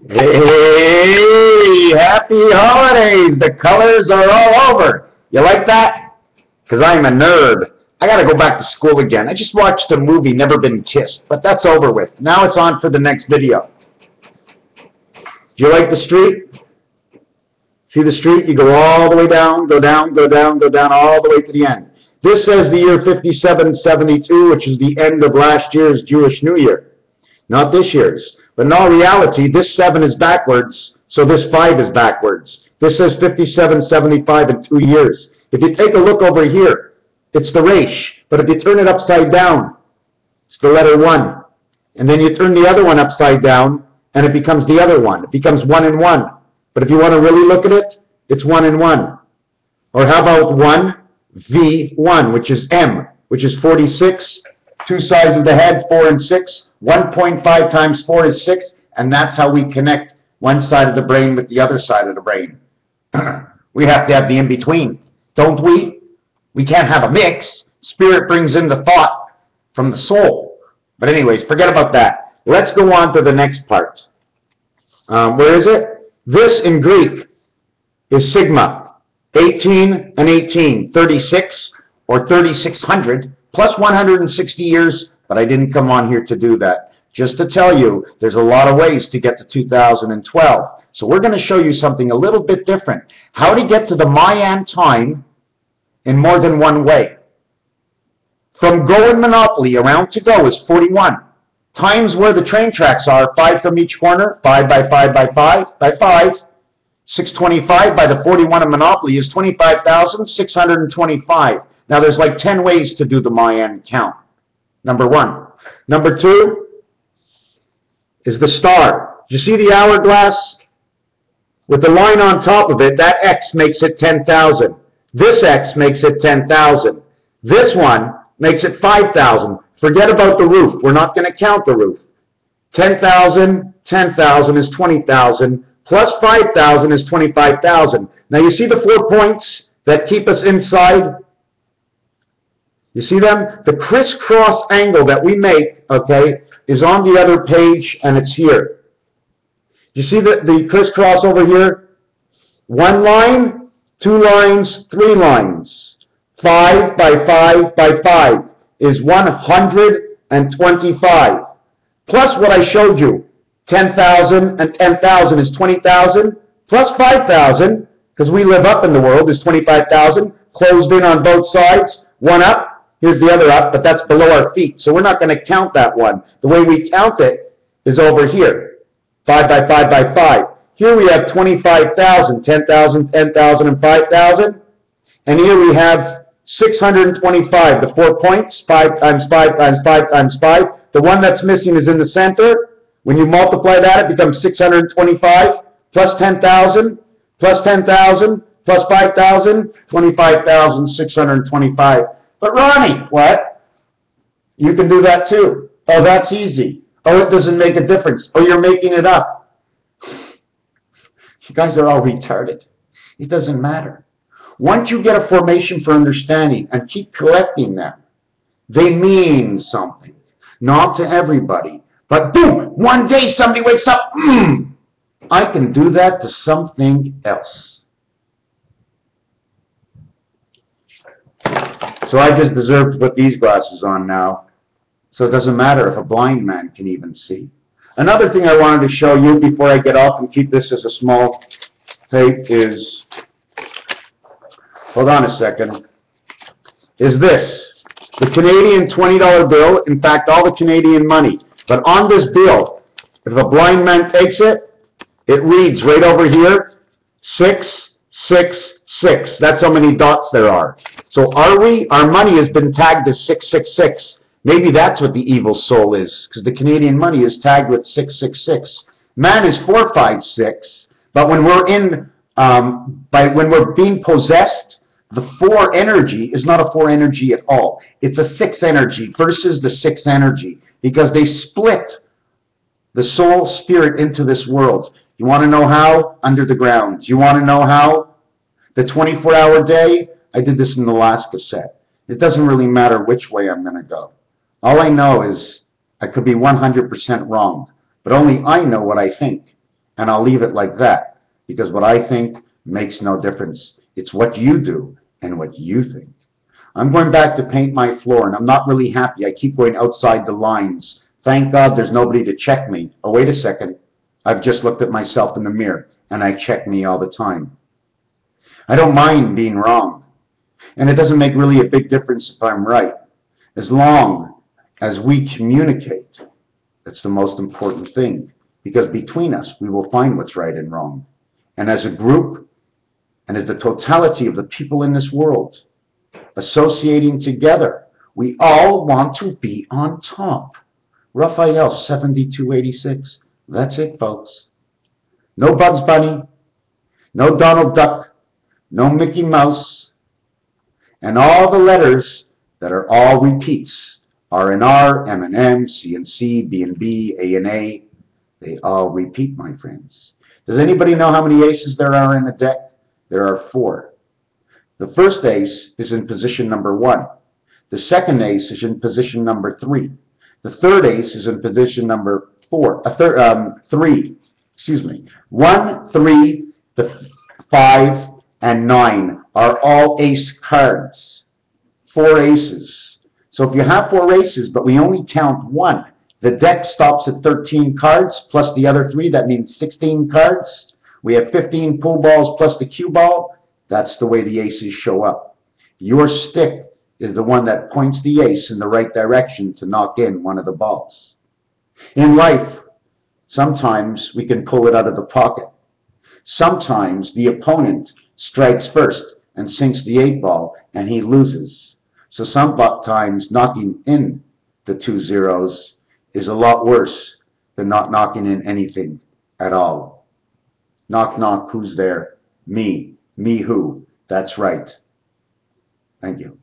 Hey, happy holidays! The colors are all over. You like that? Because I'm a nerd. I got to go back to school again. I just watched a movie, Never Been Kissed, but that's over with. Now it's on for the next video. Do you like the street? See the street? You go all the way down, go down, go down, go down, all the way to the end. This says the year 5772, which is the end of last year's Jewish New Year. Not this year's. But in all reality, this 7 is backwards, so this 5 is backwards. This says 5775 in 2 years. If you take a look over here, it's the Resh. But if you turn it upside down, it's the letter 1. And then you turn the other one upside down, and it becomes the other one. It becomes 1 and 1. But if you want to really look at it, it's 1 and 1. Or how about 1V1, which is M, which is 46. 2 sides of the head, 4 and 6. 1.5 times 4 is 6. And that's how we connect one side of the brain with the other side of the brain. We have to have the in-between, don't we? We can't have a mix. Spirit brings in the thought from the soul. But anyways, forget about that. Let's go on to the next part. Where is it? This in Greek is sigma. 18 and 18. 36 or 3600 plus 160 years. But I didn't come on here to do that. Just to tell you, there's a lot of ways to get to 2012. So we're going to show you something a little bit different. How to get to the Mayan time in more than one way. From go in Monopoly, around to go is 41. Times where the train tracks are, 5 from each corner, 5 by 5 by 5 by 5. 625 by the 41 in Monopoly is 25,625. Now there's like 10 ways to do the Mayan count. Number 1. Number 2 is the star. You see the hourglass? With the line on top of it, that X makes it 10,000. This X makes it 10,000. This one makes it 5,000. Forget about the roof. We're not going to count the roof. 10,000, 10,000 is 20,000, plus 5,000 is 25,000. Now you see the 4 points that keep us inside? You see them? The crisscross angle that we make, okay, is on the other page, and it's here. You see the crisscross over here? 1 line, 2 lines, 3 lines. 5 by 5 by 5 is 125. Plus what I showed you, 10,000 and 10,000 is 20,000. Plus 5,000, because we live up in the world, is 25,000. Closed in on both sides. 1 up. Here's the other up, but that's below our feet. So we're not going to count that one. The way we count it is over here. 5 by 5 by 5. Here we have 25,000, 10,000, 10,000, and 5,000. And here we have 625, the 4 points, 5 times 5 times 5 times 5. The one that's missing is in the center. When you multiply that, it becomes 625 plus 10,000 plus 10,000 plus 5,000, 25,625. But Ronnie, what? You can do that too. Oh, that's easy. Oh, it doesn't make a difference. Oh, you're making it up. You guys are all retarded. It doesn't matter. Once you get a formation for understanding and keep collecting them, they mean something. Not to everybody. But boom, one day somebody wakes up, I can do that to something else. So I just deserve to put these glasses on now. So it doesn't matter if a blind man can even see. Another thing I wanted to show you before I get off and keep this as a small tape is, hold on a second, is this. The Canadian $20 bill, in fact all the Canadian money. But on this bill, if a blind man takes it, it reads right over here, 666. That's how many dots there are. So our money has been tagged as 666. Maybe that's what the evil soul is, because the Canadian money is tagged with 666. Man is 456, but when we're when we're being possessed, the 4 energy is not a 4 energy at all. It's a 6 energy versus the 6 energy, because they split the soul spirit into this world. You want to know how? Under the ground. You want to know how? The 24-hour day? I did this in the last cassette. It doesn't really matter which way I'm going to go. All I know is I could be 100% wrong, but only I know what I think. And I'll leave it like that, because what I think makes no difference. It's what you do and what you think. I'm going back to paint my floor, and I'm not really happy. I keep going outside the lines. Thank God there's nobody to check me. Oh, wait a second. I've just looked at myself in the mirror, and I check me all the time. I don't mind being wrong, and it doesn't make really a big difference if I'm right. As long as we communicate, that's the most important thing, because between us, we will find what's right and wrong. And as a group, and as the totality of the people in this world, associating together, we all want to be on top. Raphael 7286. That's it, folks. No Bugs Bunny, no Donald Duck, no Mickey Mouse, and all the letters that are all repeats. R and R, M and M, C and C, B and B, A and A. They all repeat, my friends. Does anybody know how many aces there are in the deck? There are 4. The first ace is in position number 1. The second ace is in position number 3. The third ace is in position number 3. Excuse me. 1, 3, 5, and 9 are all ace cards. 4 aces. So if you have 4 aces, but we only count 1, the deck stops at 13 cards plus the other 3. That means 16 cards. We have 15 pool balls plus the cue ball. That's the way the aces show up. Your stick is the one that points the ace in the right direction to knock in one of the balls. In life, sometimes we can pull it out of the pocket. Sometimes the opponent strikes first and sinks the 8 ball and he loses. So sometimes knocking in the 2 zeros is a lot worse than not knocking in anything at all. Knock, knock, who's there? Me. Me who? That's right. Thank you.